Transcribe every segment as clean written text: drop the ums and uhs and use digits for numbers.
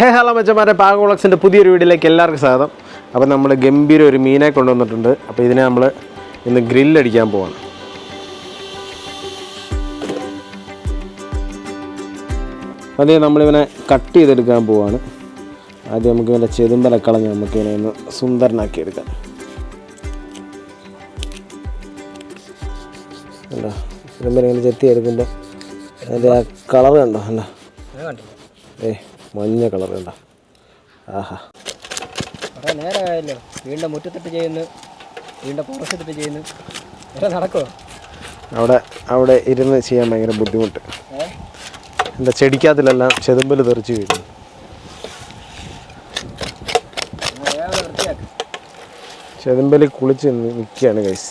Hello മച്ചന്മാരെ, പാകോളക്സിൻ്റെ പുതിയൊരു വീഡിയോയിലേക്ക് എല്ലാവർക്കും സ്വാഗതം. അപ്പോൾ നമ്മൾ ഗംഭീര ഒരു മീനെ കൊണ്ടുവന്നിട്ടുണ്ട്. അപ്പോൾ ഇതിനെ നമ്മൾ ഇന്ന് ഗ്രില്ലടിക്കാൻ പോവാണ്. അതേ നമ്മളിവനെ കട്ട് ചെയ്തെടുക്കാൻ പോവാണ്. ആദ്യം നമുക്ക് ഇവൻ്റെ ചെതുമ്പല കളഞ്ഞ് നമുക്കിവനെ ഒന്ന് സുന്ദരനാക്കി എടുക്കാം. കണ്ടോ, ചെതുമ്പല ഇങ്ങനെ ചെത്തി എടുക്കുമ്പോൾ അതിൻ്റെ ആ കളർ കണ്ടോ? കണ്ടോ, മഞ്ഞ കളർ കണ്ടോ? ആഹാ, കുറേ നേരമായല്ലോ. വീണ്ടും മുറ്റത്തിട്ട് ചെയ്യുന്നു, വീണ്ടും പുറത്തിട്ട് ചെയ്യുന്നു. നടക്കുമോ? അവിടെ ഇരുന്ന് ചെയ്യാൻ ഭയങ്കര ബുദ്ധിമുട്ട്. എന്താ, ചെടിക്കകത്തിലെല്ലാം ചെതുമ്പൽ തെറിച്ച് വീഴുന്നു. ചെതുമ്പൽ കുളിച്ച് നിൽക്കുകയാണ് ഗൈസ്.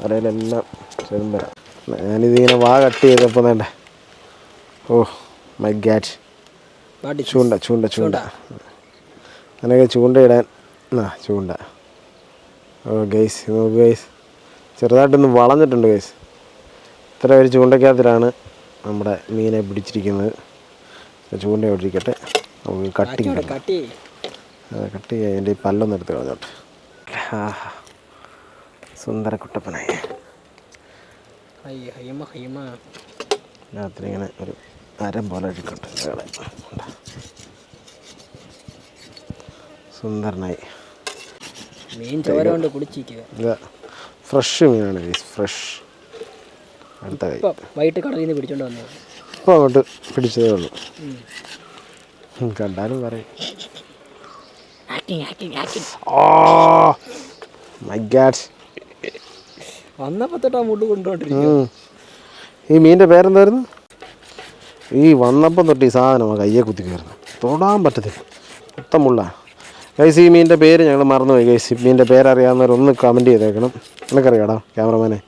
അരയിലെല്ലാം ചെതുമ്പല. ഞാനിതിങ്ങനെ കട്ട് ചെയ്തപ്പോൾ വേണ്ട. ഓ മൈ ഗാഡ്, ചൂണ്ട അങ്ങനെയൊക്കെ ചൂണ്ടയിടാൻ ചൂണ്ട. ഓ ഗൈസ്, നോക്ക് ഗൈസ്, ചെറുതായിട്ടൊന്ന് വളഞ്ഞിട്ടുണ്ട് ഗൈസ്. ഇത്ര ഒരു ചൂണ്ടക്കകത്തിലാണ് നമ്മുടെ മീനെ പിടിച്ചിരിക്കുന്നത്. ചൂണ്ട ഒഴിക്കട്ടെ, നമുക്ക് കട്ട് ചെയ്യാം. എൻ്റെ ഈ പല്ലൊന്നും എടുത്ത് കളഞ്ഞോട്ടെ. സുന്ദര കുട്ടപ്പനായി രാത്രി ഒരു അരം പോലെ എടുക്കട്ടെ. സുന്ദരനായി മീൻ ചോര കൊണ്ട് കുടിച്ചിരിക്കുക. ഫ്രഷ് മീനാണ് ഗൈസ്, ഫ്രഷ്. അടുത്ത വൈകിട്ട് കടലിൽ നിന്ന് പിടിച്ചോണ്ട് വന്നത്. ഇപ്പോൾ അങ്ങോട്ട് പിടിച്ചതേ ഉള്ളൂ. കണ്ടാലും പറയും. വന്നപ്പോ തൊട്ടാ മുട്ട് കൊണ്ടുപോണ്ടിരിക്കും. ഈ മീനിൻ്റെ പേരെന്തായിരുന്നു? ഈ വന്നപ്പം തൊട്ട് ഈ സാധനം കയ്യെ കുത്തി കയറുന്നു, തൊടാൻ പറ്റത്തില്ല, മൊത്തം മുള്ള. ഗൈസ്, ഈ മീനിൻ്റെ പേര് ഞങ്ങൾ മറന്നുപോയി ഗൈസ്. ഈ മീനിൻ്റെ പേരറിയാവുന്നവരൊന്ന് കമൻറ്റ് ചെയ്തേക്കണം. നിനക്കറിയാടാ ക്യാമറമാനെ?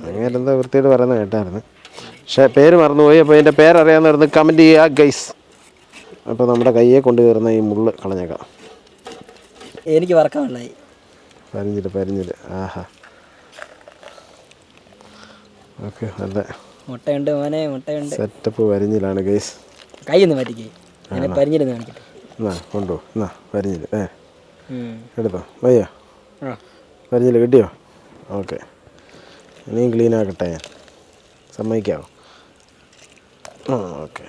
അങ്ങേരെന്താ വൃത്തിയായിട്ട് പറയുന്നത് കേട്ടായിരുന്നു, പക്ഷേ പേര് മറന്നുപോയി. അപ്പോൾ ഇതിൻ്റെ പേരറിയാവുന്നവരൊന്ന് കമൻറ്റ് ചെയ്യുക ഗൈസ്. അപ്പോൾ നമ്മുടെ കയ്യെ കൊണ്ട് കയറുന്ന ഈ മുള്ള് കളഞ്ഞേക്കാം. എനിക്ക് വറക്കാനുള്ളായി. പരിഞ്ഞില്ല. ആഹാ, ഓക്കെ, നല്ല മുട്ടയുണ്ട് മോനെ, മുട്ടയുണ്ട്. Setup പരിഞ്ഞിലാണ് guys. കൈ ഒന്ന് മാറ്റിക്കേ, പരിഞ്ഞിരുന്ന് കാണിക്കട്ടെ. കൊണ്ടോ, പരിഞ്ഞില് എടുത്തോ, വയ്യോ? പരിഞ്ഞില് കിട്ടിയോ? ഓക്കെ, ഇനിയും ക്ലീൻ ആക്കട്ടെ ഞാൻ, സമ്മതിക്കാവോ? ഓക്കെ.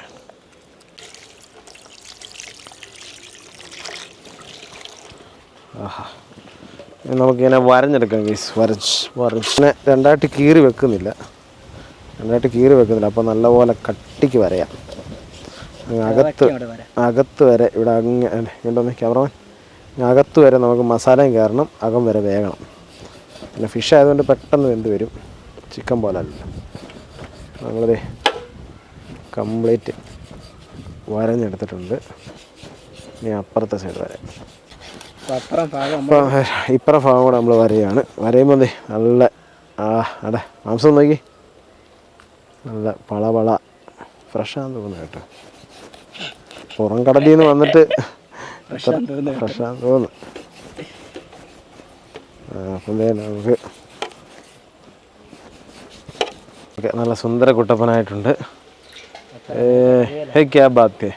ആഹാ, നമുക്കിങ്ങനെ വരഞ്ഞെടുക്കാം ഗൈസ്. വരച്ച് രണ്ടായിട്ട് കീറി വെക്കുന്നില്ല. അപ്പോൾ നല്ലപോലെ കട്ടിക്ക് വരയാം. അകത്ത് വരെ ഇവിടെ ഇങ്ങോട്ടൊന്ന് ക്യാമറമാൻ, അകത്ത് വരെ നമുക്ക് മസാലയും കയറണം, അകം വരെ വേകണം. പിന്നെ ഫിഷ് ആയതുകൊണ്ട് പെട്ടെന്ന് വെന്ത് വരും, ചിക്കൻ പോലെ അല്ല. നമ്മളിത് കംപ്ലീറ്റ് വരഞ്ഞെടുത്തിട്ടുണ്ട്. ഇനി അപ്പുറത്തെ സൈഡ് വരെ, ഇപ്പുറം ഭാഗം കൂടെ നമ്മൾ വരയാണ്. വരയുമ്പോൾ നല്ല അടെ മാംസം നോക്കി, നല്ല പള ഫ്രഷാന്ന് തോന്നുന്നു കേട്ടോ. പുറം കടലിൽ നിന്ന് വന്നിട്ട് ഫ്രഷാന്ന് തോന്നുന്നു. അപ്പം നമുക്ക് നല്ല സുന്ദര കുട്ടപ്പനായിട്ടുണ്ട്. ഹേ ക്യാ ബാത് ഹേ.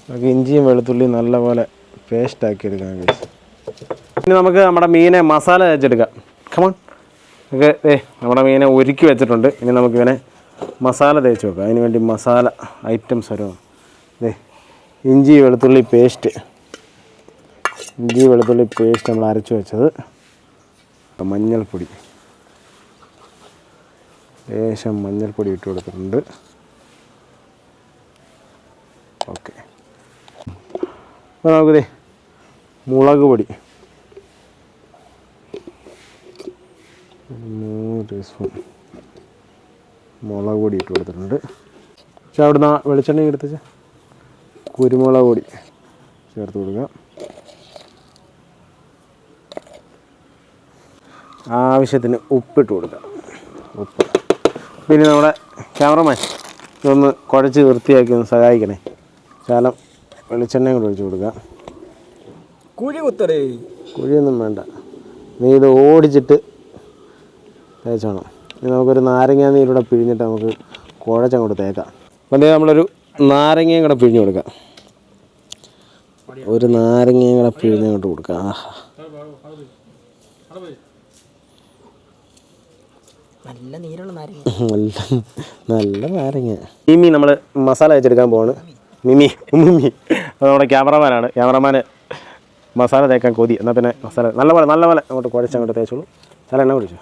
നമുക്ക് ഇഞ്ചിയും വെളുത്തുള്ളിയും നല്ലപോലെ പേസ്റ്റാക്കി എടുക്കാം ഗൈസ്. ഇനി നമുക്ക് നമ്മുടെ മീനെ മസാല തേച്ചെടുക്കാം. കമോൺ, നമുക്ക് നമ്മുടെ മീനെ ഒരുക്കി വെച്ചിട്ടുണ്ട്. ഇനി നമുക്കിവനെ മസാല തേച്ച് വെക്കാം. അതിന് വേണ്ടി മസാല ഐറ്റംസ് വരുമോ? ഇഞ്ചി വെളുത്തുള്ളി പേസ്റ്റ് നമ്മൾ അരച്ച് വെച്ചത്. മഞ്ഞൾപ്പൊടി, ലേശം മഞ്ഞൾപ്പൊടി ഇട്ട് കൊടുത്തിട്ടുണ്ട്. ഓക്കെ, അപ്പോൾ നമുക്ക് മുളക് പൊടി 3 ടീസ്പൂൺ മുളക് പൊടി ഇട്ട് കൊടുത്തിട്ടുണ്ട്. പക്ഷേ അവിടുന്ന് വെളിച്ചെണ്ണ എടുത്ത് കുരുമുളക് പൊടി ചേർത്ത് കൊടുക്കുക. ആവശ്യത്തിന് ഉപ്പിട്ട് കൊടുക്കുക. പിന്നെ നമ്മുടെ ക്യാമറമാൻ ഇതൊന്ന് കുഴച്ച് വൃത്തിയാക്കി ഒന്ന് സഹായിക്കണേ. ശകലം വെളിച്ചെണ്ണയും കൂടെ ഒഴിച്ച് കൊടുക്കുക. കുഴി കുത്തടേ. കുഴിയൊന്നും വേണ്ട, നീ ഇത് ഓടിച്ചിട്ട് തേച്ചോണം. ഇനി നമുക്കൊരു നാരങ്ങ നീരൂടെ പിഴിഞ്ഞിട്ട് നമുക്ക് കുഴച്ചങ്ങോട്ട് തേക്കാം. അപ്പം അതേ നമ്മളൊരു നാരങ്ങയും കൂടെ പിഴിഞ്ഞ് കൊടുക്കാം. ഒരു നാരങ്ങയും കൂടെ പിഴിഞ്ഞങ്ങോട്ട് കൊടുക്കാം. ആഹാ, നല്ല നീരുള്ള നാരങ്ങ. നല്ല നാരങ്ങ. മിമി നമ്മൾ മസാല വെച്ചെടുക്കാൻ പോവാണ്. മിമി അത് നമ്മുടെ ക്യാമറമാനാണ്. ക്യാമറമാന് മസാല തേക്കാൻ കൊതി. എന്നാൽ പിന്നെ മസാല നല്ലപോലെ അങ്ങോട്ട് കുഴച്ചങ്ങോട്ട് തേച്ചോളൂ. ചില എണ്ണ കുടിച്ചു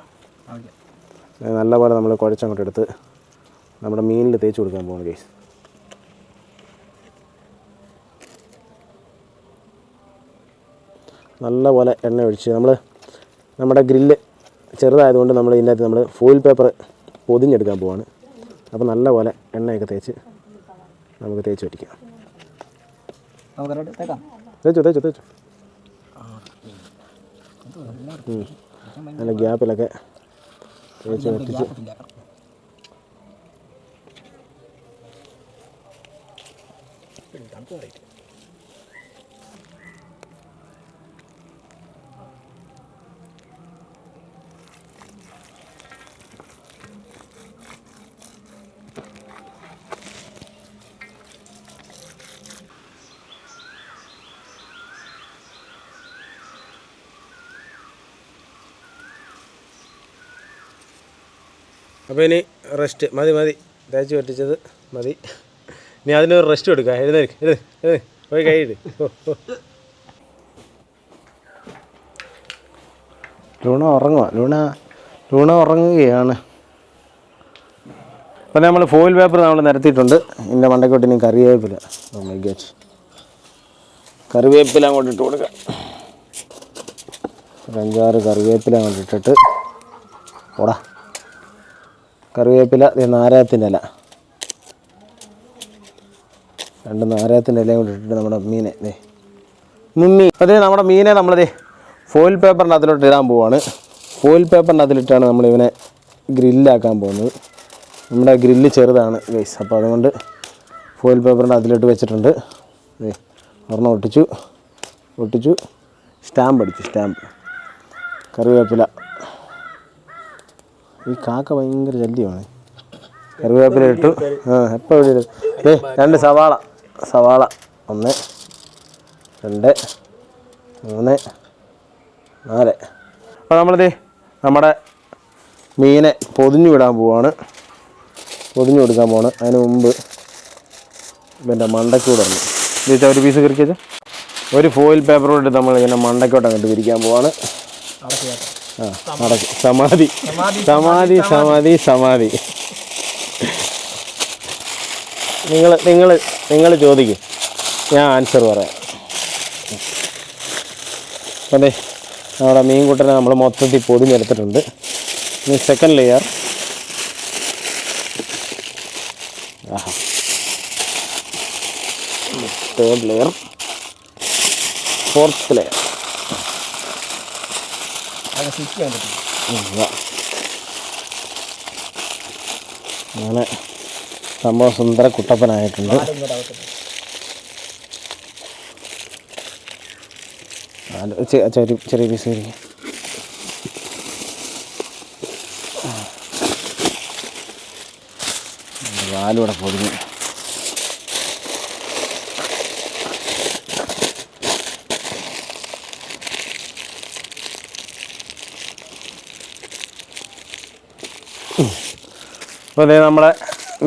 നല്ലപോലെ നമ്മൾ കുഴച്ചങ്ങോട്ട് എടുത്ത് നമ്മുടെ മീനിൽ തേച്ച് കൊടുക്കാൻ പോവാണ് ഗൈസ്. നല്ലപോലെ എണ്ണ ഒഴിച്ച് നമ്മുടെ ഗ്രില്ല് ചെറുതായതുകൊണ്ട് നമ്മൾ ഇതിനകത്ത് നമ്മൾ ഫോയിൽ പേപ്പർ പൊതിഞ്ഞെടുക്കാൻ പോവാണ്. അപ്പോൾ നല്ലപോലെ എണ്ണയൊക്കെ തേച്ച് നമുക്ക് തേച്ച് വയ്ക്കാം. തേച്ചു നല്ല ഗ്യാപ്പിലൊക്കെ തേച്ച് വറ്റിച്ച് അപ്പോൾ ഇനി റെസ്റ്റ് മതി തേച്ച് പറ്റിച്ചത് മതി. ഇനി അതിനൊരു റെസ്റ്റ് കൊടുക്കുക. എഴുന്നേക്ക് പോയി കഴിയിട്ട്. ലൂണ ഉറങ്ങുകയാണ്. അപ്പോൾ നമ്മൾ ഫോയിൽ പേപ്പർ നമ്മൾ നിരത്തിയിട്ടുണ്ട്. ഇതിൻ്റെ മണ്ടക്കോട്ട് ഇനി കറിവേപ്പില അങ്ങോട്ട് ഇട്ട് കൊടുക്കുക. ഒരു 5-6 കറിവേപ്പില അങ്ങോട്ട് ഇട്ടിട്ട് ഓടാ. കറിവേപ്പില, നാരകത്തിൻ്റെ ഇല, 2 നാരകത്തിൻ്റെ ഇലയും കൂടി ഇട്ടിട്ട് നമ്മുടെ മീനെ അതേ നമ്മുടെ മീനെ നമ്മളതേ ഫോയിൽ പേപ്പറിൻ്റെ അതിലോട്ട് ഇടാൻ പോവാണ്. ഫോയിൽ പേപ്പറിൻ്റെ അതിലിട്ടാണ് നമ്മളിവനെ ഗ്രില്ലാക്കാൻ പോകുന്നത്. നമ്മുടെ ഗ്രില്ല് ചെറുതാണ് ഗൈസ്. അപ്പോൾ അതുകൊണ്ട് ഫോയിൽ പേപ്പറിൻ്റെ അതിലോട്ട് വെച്ചിട്ടുണ്ട്. ഒരെണ്ണം ഒട്ടിച്ചു സ്റ്റാമ്പ് അടിച്ചു. കറിവേപ്പില, ഈ കാക്ക ഭയങ്കര ശല്യമാണ്. കറിവേപ്പില ഇട്ടു. എപ്പോൾ ഇവിടെ 2 സവാള 1 2 3 4. അപ്പോൾ നമ്മളിത് നമ്മുടെ മീനെ പൊതിഞ്ഞു കൊടുക്കാൻ പോവാണ്. അതിന് മുമ്പ് പിന്നെ മണ്ടക്കൂടെ വന്നു ചോദിച്ചാൽ ഒരു പീസ് കറിക്ക് വെച്ചാൽ ഒരു ഫോയിൽ പേപ്പറോട്ട് നമ്മൾ ഇങ്ങനെ മണ്ടക്കോട്ട് അങ്ങോട്ട് വിരിക്കാൻ പോവാണ്. സമാധി. നിങ്ങൾ ചോദിക്കും, ഞാൻ ആൻസർ പറയാം. അതെ, നമ്മുടെ മീൻകുട്ടനെ നമ്മൾ മൊത്തത്തിൽ പൊതിഞ്ഞെടുത്തിട്ടുണ്ട്. ഇനി second layer. Third layer, fourth layer. അങ്ങനെ സംഭവം സുന്ദര കുട്ടപ്പനായിട്ടുണ്ട്. ചെറിയ പീസ് കയറി. വാലൂടെ പൊതിഞ്ഞ് അപ്പോൾ അതേ നമ്മളെ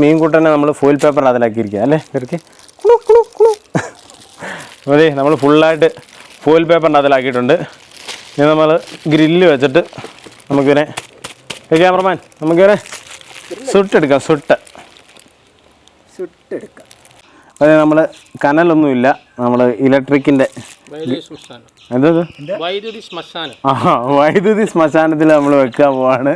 മീൻകൂട്ടനെ നമ്മൾ ഫോയിൽ പേപ്പറിൽ അതിലാക്കിയിരിക്കുക അല്ലേ കരുത്തി. അതെ, നമ്മൾ ഫുള്ളായിട്ട് ഫോയിൽ പേപ്പറിൻ്റെ അതിലാക്കിയിട്ടുണ്ട്. ഇനി നമ്മൾ ഗ്രില്ല് വെച്ചിട്ട് നമുക്കിവനെ ക്യാമറമാൻ നമുക്കിവനെ സുട്ടെടുക്കാം. അതെ, നമ്മൾ കനലൊന്നുമില്ല. നമ്മൾ ഇലക്ട്രിക്കിൻ്റെ വൈദ്യുതി ശ്മശാനത്തിൽ നമ്മൾ വെക്കാൻ പോവാണ്.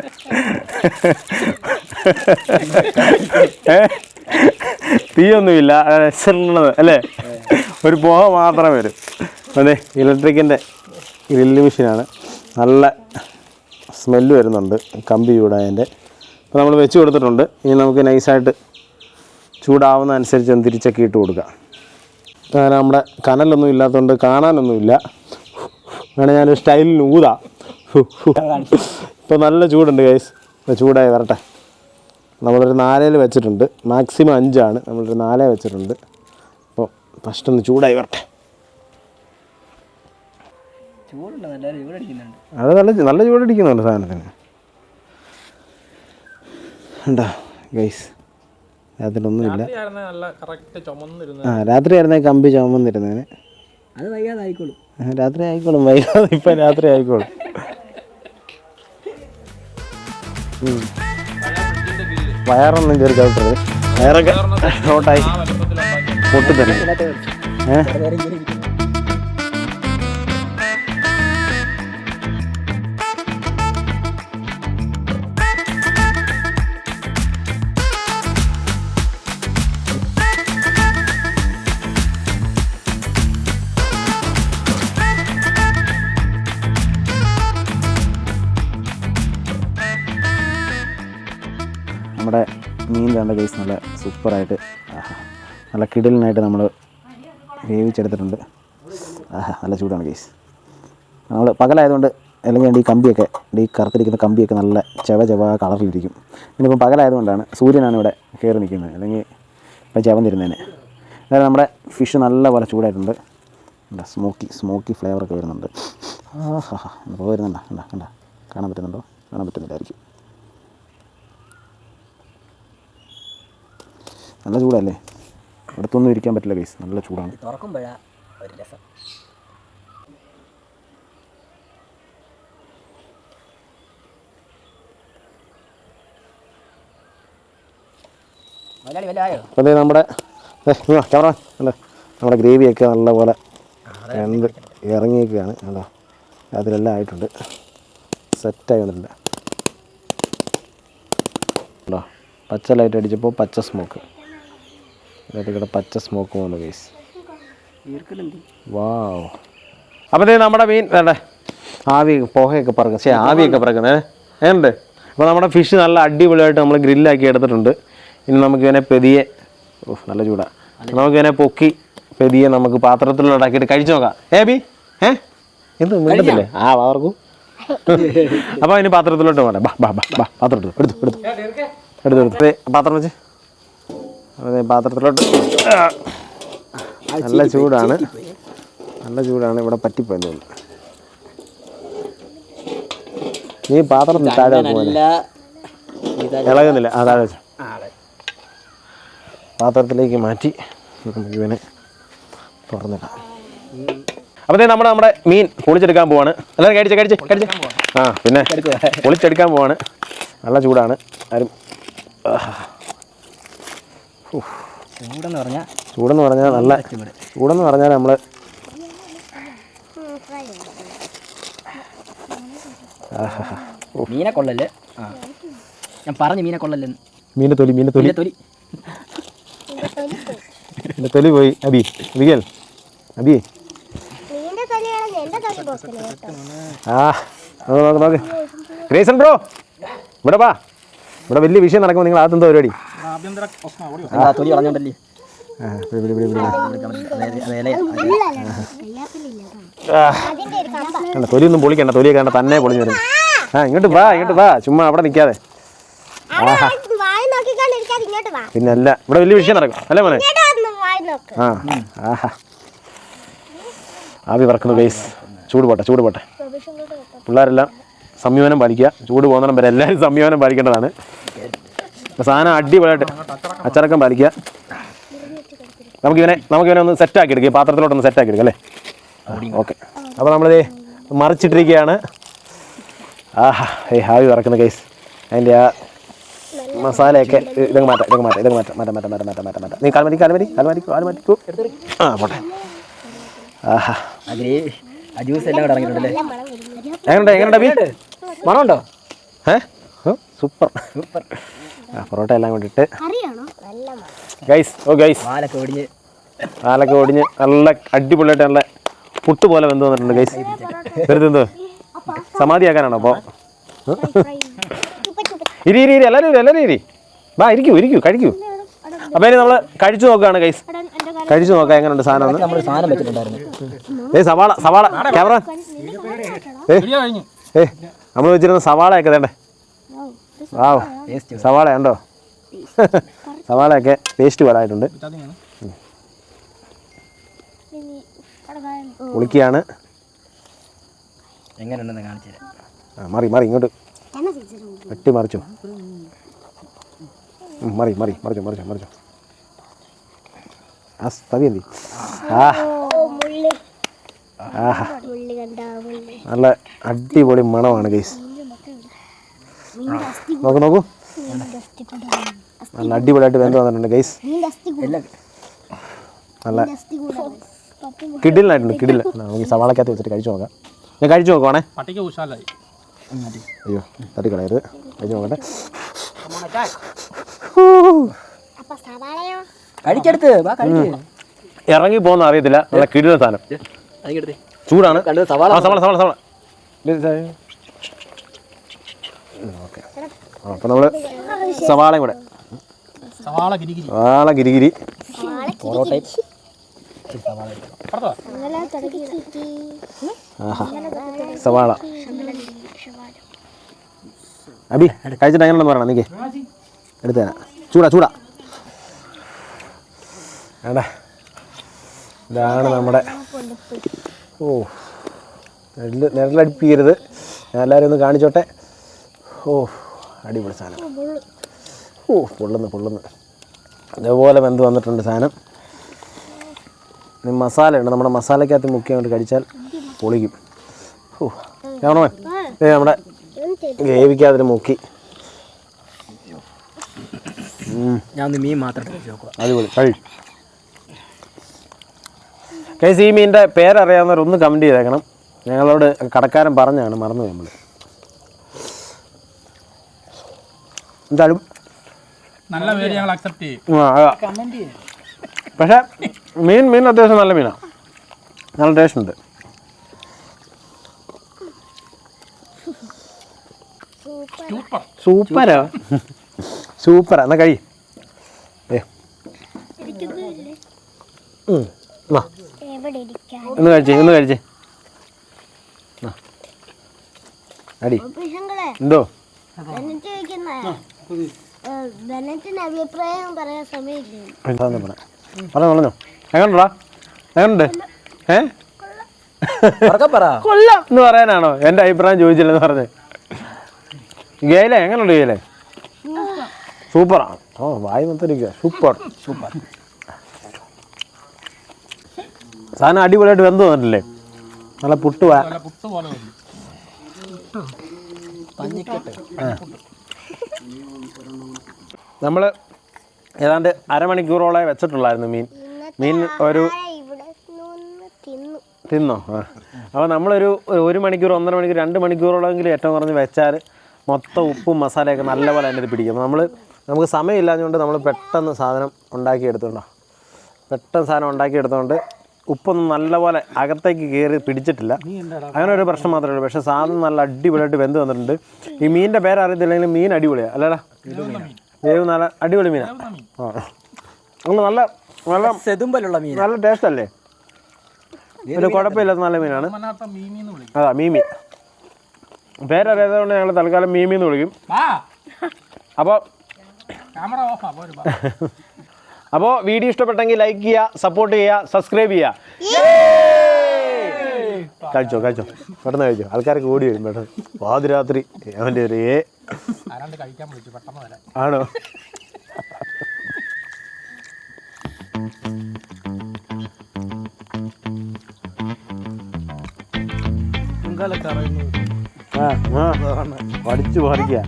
തീയൊന്നുമില്ല അല്ലേ, ഒരു പുക മാത്രം വരും. അതെ, ഇലക്ട്രിക്കിൻ്റെ ഗ്രില്ല് മെഷീനാണ്. നല്ല സ്മെല്ല് വരുന്നുണ്ട് കമ്പി ചൂടായതിൻ്റെ. അപ്പോൾ നമ്മൾ വെച്ച് കൊടുത്തിട്ടുണ്ട്. ഇനി നമുക്ക് നൈസായിട്ട് ചൂടാവുന്ന അനുസരിച്ച് തിരിച്ചൊക്കെ ഇട്ട് കൊടുക്കാം. അങ്ങനെ നമ്മുടെ കനലൊന്നും ഇല്ലാത്തതുകൊണ്ട് കാണാനൊന്നുമില്ല. വേണേൽ ഞാനൊരു സ്റ്റൈലിൽ ഊതാം. ഇപ്പോൾ നല്ല ചൂടുണ്ട് ഗൈസ്. ചൂടായി വരട്ടെ. നമ്മളൊരു 4 വെച്ചിട്ടുണ്ട്, മാക്സിമം 5 നമ്മളൊരു 4 വെച്ചിട്ടുണ്ട്. അപ്പോൾ ഫസ്റ്റ് ഒന്ന് ചൂടായി വരട്ടെ. അത് നല്ല ചൂടടിക്കുന്നുണ്ട് സാധനത്തിന്. ഉണ്ടോ ഗൈസ്? രാത്രിയൊന്നുമില്ല. രാത്രി ആയിരുന്നേ കമ്പി ചുമന്നിരുന്നേനെ. അത് വൈകാതെ ആയിക്കോളും. രാത്രി ആയിക്കോളും, വൈകാതെ ഇപ്പം രാത്രി ആയിക്കോളും. വയറൊന്നും കയറി ചവിട്ടരുത്. വയറൊക്കെ ഷോർട്ടായി പൊട്ടിത്തന്നെ. നമ്മുടെ മീൻ കണ്ട കേസ് നല്ല സൂപ്പറായിട്ട് നല്ല കിടലിനായിട്ട് നമ്മൾ വേവിച്ചെടുത്തിട്ടുണ്ട്. നല്ല ചൂടാണ് കേസ്. നമ്മൾ പകലായതുകൊണ്ട് അല്ലെങ്കിൽ ഈ കമ്പിയൊക്കെ ഈ കറുത്തിരിക്കുന്ന കമ്പിയൊക്കെ നല്ല ചെവ കളറിലിരിക്കും. ഇനിയിപ്പം പകലായതുകൊണ്ടാണ്, സൂര്യനാണ് ഇവിടെ കയറി നിൽക്കുന്നത്, അല്ലെങ്കിൽ ഇപ്പം ചെവന്നിരുന്നേനെ. അതായത് നമ്മുടെ ഫിഷ് നല്ല പോലെ ചൂടായിട്ടുണ്ട്. സ്മോക്കി ഫ്ലേവറൊക്കെ വരുന്നുണ്ട്. ഇപ്പോൾ വരുന്നുണ്ടോ? കണ്ട കാണാൻ പറ്റുന്നുണ്ടോ? കാണാൻ പറ്റുന്നില്ലായിരിക്കും. നല്ല ചൂടല്ലേ, അടുത്തൊന്നും ഇരിക്കാൻ പറ്റില്ല ഗൈസ്, നല്ല ചൂടാണ്. തുറക്കുമ്പോഴാ ഒരു രസം. അതെ നമ്മുടെ ക്യാമറ അല്ലേ, നമ്മുടെ ഗ്രേവിയൊക്കെ നല്ലപോലെ ഇറങ്ങിയൊക്കെയാണ്. അല്ലോ അതിലെല്ലാം ആയിട്ടുണ്ട്, സെറ്റായി വന്നിട്ടുണ്ട്. അല്ലോ പച്ച ലൈറ്റ് അടിച്ചപ്പോൾ പച്ച സ്മോക്ക്, ഇവിടെ പച്ച സ്മോക്ക് പോകുന്നു ഗൈസ്. വാവ്. അപ്പോൾ നമ്മുടെ മീൻ വേണ്ടേ പുകയൊക്കെ പറക്കും, ആവിയൊക്കെ പറക്കുന്നത് ഏണ്ട്. അപ്പോൾ നമ്മുടെ ഫിഷ് നല്ല അടിപൊളിയായിട്ട് നമ്മൾ ഗ്രില്ലാക്കി എടുത്തിട്ടുണ്ട്. ഇനി നമുക്കിതിനെ പെതിയെ, നല്ല ചൂടാണ്, നമുക്കിതിനെ പൊക്കി പെതിയെ നമുക്ക് പാത്രത്തിലുണ്ടാക്കിയിട്ട് കഴിച്ചു നോക്കാം. ബി എന്ത് മിണ്ടത്തില്ലേ? അവർക്കും. അപ്പോൾ അതിന് പാത്രത്തിലോട്ട് വേണ്ടേ, പാത്രം എടുത്ത് പാത്രം വെച്ച് അതെ പാത്രത്തിലോട്ട്. നല്ല ചൂടാണ്, ഇവിടെ പറ്റിപ്പോയെന്ന് തോന്നുന്നു. നീ പാത്രം താഴെ ഇളകുന്നില്ല, താഴെ വെച്ചു. പാത്രത്തിലേക്ക് മാറ്റി നമുക്ക് ഇവനെ തുറന്നിടാം. അപ്പോൾ നമ്മുടെ മീൻ പൊളിച്ചെടുക്കാൻ പോവാണ്. എല്ലാവരും കഴിച്ച് പിന്നെ പൊളിച്ചെടുക്കാൻ പോവാണ്. നല്ല ചൂടാണ്. ആരും ചൂടെന്ന് പറഞ്ഞാൽ നല്ല ചൂടെന്ന് പറഞ്ഞാൽ നമ്മൾ മീനെ കൊള്ളല്ലേ, ഞാൻ പറഞ്ഞു മീനെ കൊള്ളല്ലേ. മീൻ്റെ തൊലി പോയി. അബിയൽ നോക്ക് ഗ്രേസൺ ബ്രോ, ഇവിടെ വലിയ വിഷയം നടക്കുമ്പോൾ നിങ്ങൾ ആദ്യം പരിപാടി തൊലി കളഞ്ഞോണ്ടല്ലേ. തൊലിയൊന്നും പൊളിക്കണ്ട, തൊലിയൊക്കെ കണ്ട തന്നെ പൊളിഞ്ഞു വരുന്നു. ഇങ്ങോട്ട് വാ, ചുമ്മാ അവിടെ നിൽക്കാതെ. പിന്നല്ല, ഇവിടെ വലിയ വിഷയം നടക്കും അല്ലേ മോനെ? ആവി പറക്കുന്നു ഗൈസ്. ചൂട് പോട്ടെ. പിള്ളേരെല്ലാം സംയമനം പാലിക്കുക. ചൂട് പോകുന്നിടം വരെ എല്ലാവരും സംയമനം പാലിക്കേണ്ടതാണ്. സാധനം അടിപൊളിയായിട്ട് അച്ചടക്കം പാലിക്കുക. നമുക്കിവനെ ഒന്ന് സെറ്റാക്കി എടുക്കുക, പാത്രത്തിലോട്ടൊന്ന് സെറ്റാക്കി എടുക്കുക അല്ലേ? ഓക്കെ. അപ്പോൾ നമ്മളിത് മറിച്ചിട്ടിരിക്കുകയാണ്. ആവി പറക്കുന്ന ഗൈസ്. അതിൻ്റെ ആ മസാലയൊക്കെ ഇതൊക്കെ മാറ്റാം. നീ കാൽമരിക്കൂ. പോട്ടെ. എങ്ങനെയുണ്ട് മണമുണ്ടോ? സൂപ്പർ. പൊറോട്ട എല്ലാം കൊണ്ടിട്ട് ഗൈസ്. പാലൊക്കെ ഒടിഞ്ഞ് നല്ല അടിപൊളിയായിട്ട് നല്ല പുട്ട് പോലെ വെന്ത് വന്നിട്ടുണ്ട് ഗൈസ്. വെറുതെ എന്തോ സമാധിയാക്കാനാണോ? അപ്പോൾ എല്ലാവരും വാ, ഇരിക്കൂ കഴിക്കൂ. അപ്പോൾ ഇനി നമ്മൾ കഴിച്ചു നോക്കുകയാണ് ഗൈസ്. കഴിച്ചു നോക്കാം എങ്ങനെയുണ്ട് സാധനം ഒന്ന്. നമ്മൾ സാധനം വെച്ചിട്ടുണ്ടായിരുന്നു. സവാള സവാള ക്യാമറ നമ്മൾ വെച്ചിരുന്ന സവാളയൊക്കെ വേണ്ടേ? ആ സവാള ഉണ്ടോ? സവാളയൊക്കെ പേസ്റ്റ് പാടായിട്ടുണ്ട്. പുളിക്കുകയാണ്. എങ്ങനെയുണ്ടെന്ന് കാണിച്ചു തരാം. മറി മറി ഇങ്ങോട്ട് വെട്ടി മറിച്ചു. മറിച്ചു. ആ തവി എന്തി? നല്ല അടിപൊളി മണമാണ് ഗൈസ്. നോക്കൂ നല്ല അടിപൊളിയായിട്ട് വെന്ത് വന്നിട്ടുണ്ട് ഗൈസ്. നല്ല കിടിലായിട്ടുണ്ട്. കിടില. നമുക്ക് സവാളക്കകത്ത് വെച്ചിട്ട് കഴിച്ചു നോക്കാം. ഞാൻ കഴിച്ചു നോക്കുവാണേ. അയ്യോ തട്ടിക്കളയരുത്. കഴിച്ചു നോക്കട്ടെ. ഇറങ്ങി പോകുന്ന അറിയത്തില്ല. നല്ല കിടില സാധനം. ചൂടാണ്. സവാള ഓക്കെ. അപ്പം നമ്മൾ സവാളയും കൂടെ സവാള ഗിരിഗിരി സവാള അബി കഴിച്ചിട്ട് എങ്ങനെയാണെന്ന് പറയണം. നിൽക്കേ എടുത്തേരാ. ചൂടാ വേണ്ട. ഇതാണ് നമ്മുടെ നിഴലടിപ്പിക്കരുത്. ഞാൻ എല്ലാവരും ഒന്ന് കാണിച്ചോട്ടെ. അടിപൊളി സാധനം. പൊള്ളുന്നു. അതേപോലെ വെന്ത് വന്നിട്ടുണ്ട് സാധനം. ഇനി മസാലയുണ്ട്. നമ്മുടെ മസാലക്കകത്ത് മുക്കി അങ്ങോട്ട് കടിച്ചാൽ പൊളിക്കും. നമ്മുടെ ഗ്രേവിക്കകത്തിന് മുക്കി. ഞാൻ മീൻ മാത്രം അടിപൊളി കഴി. കേസ് ഈ മീനിൻ്റെ പേരറിയാവുന്നവരൊന്ന് കമൻറ്റ് ചെയ്തേക്കണം. ഞങ്ങളോട് കടക്കാരൻ പറഞ്ഞാണ്, മറന്നു നമ്മൾ. എന്തായാലും നല്ല പേര് ഞങ്ങൾ അക്സെപ്റ്റ് ചെയ്യും. പക്ഷേ മീൻ അത്യാവശ്യം നല്ല മീനാണ്. നല്ല ടേസ്റ്റ് ഉണ്ട്. സൂപ്പറാ. എന്നാ കഴി. ഒന്ന് കഴിച്ചേ. അടി എന്തോ പറഞ്ഞോ. എങ്ങനുണ്ട്? കൊള്ളാം എന്ന് പറയാനാണോ? എൻ്റെ അഭിപ്രായം ചോദിച്ചില്ലെന്ന് പറഞ്ഞ്. ഗേലേ എങ്ങനെയുണ്ട്? ഗേലേ സൂപ്പറാണ്. വായി മൊത്തം സൂപ്പർ. സാധനം അടിപൊളിയായിട്ട് വെന്ത് വന്നിട്ടില്ലേ? നല്ല പുട്ട് നമ്മൾ ഏതാണ്ട് അരമണിക്കൂറോളം വെച്ചിട്ടുള്ളായിരുന്നു മീൻ ഒരു തിന്നോ? അപ്പോൾ നമ്മളൊരു 1 മണിക്കൂർ 1.5 മണിക്കൂർ 2 മണിക്കൂറോളമെങ്കിലും ഏറ്റവും കുറഞ്ഞ് വെച്ചാൽ മൊത്തം ഉപ്പും മസാലയൊക്കെ നല്ലപോലെ അതിൻ്റെ ഇത് പിടിക്കും. അപ്പോൾ നമുക്ക് സമയമില്ലാഞ്ഞുകൊണ്ട് നമ്മൾ പെട്ടെന്ന് സാധനം ഉണ്ടാക്കിയെടുത്തോണ്ട് ഉപ്പൊന്നും നല്ലപോലെ അകത്തേക്ക് കയറി പിടിച്ചിട്ടില്ല. അങ്ങനെ ഒരു പ്രശ്നം മാത്രമേ ഉള്ളൂ. പക്ഷേ സാധനം നല്ല അടിപൊളിയായിട്ട് വെന്ത് വന്നിട്ടുണ്ട്. ഈ മീനിൻ്റെ പേര് അറിയത്തില്ലെങ്കിലും മീൻ അടിപൊളിയാണ് അല്ലേടാ? വേവ് നല്ല അടിപൊളി മീനാണ്. നല്ല നല്ല ടേസ്റ്റ് അല്ലേ? ഒരു കുഴപ്പമില്ലാത്ത നല്ല മീനാണ്. അതാ മീമി. പേരറിയാത്തതുകൊണ്ട് ഞങ്ങൾ തൽക്കാലം മീമിന്ന് വിളിക്കും. അപ്പോൾ വീഡിയോ ഇഷ്ടപ്പെട്ടെങ്കിൽ ലൈക്ക് ചെയ്യുക, സപ്പോർട്ട് ചെയ്യുക, സബ്സ്ക്രൈബ് ചെയ്യുക. കഴിച്ചോ പെട്ടെന്ന് കഴിച്ചോ. ആൾക്കാരൊക്കെ ഓടി വരും പെട്ടെന്ന്. പാതിരാത്രി അവൻ്റെ ഒരു ആണോ? പഠിച്ചു പറിക്കുക.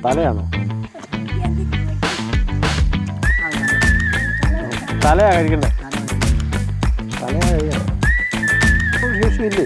തലയാണോ? തലയാ കഴിക്കണ്ടേ? തലയാ കഴിക്കണ്ടേ? ഇല്ലേ?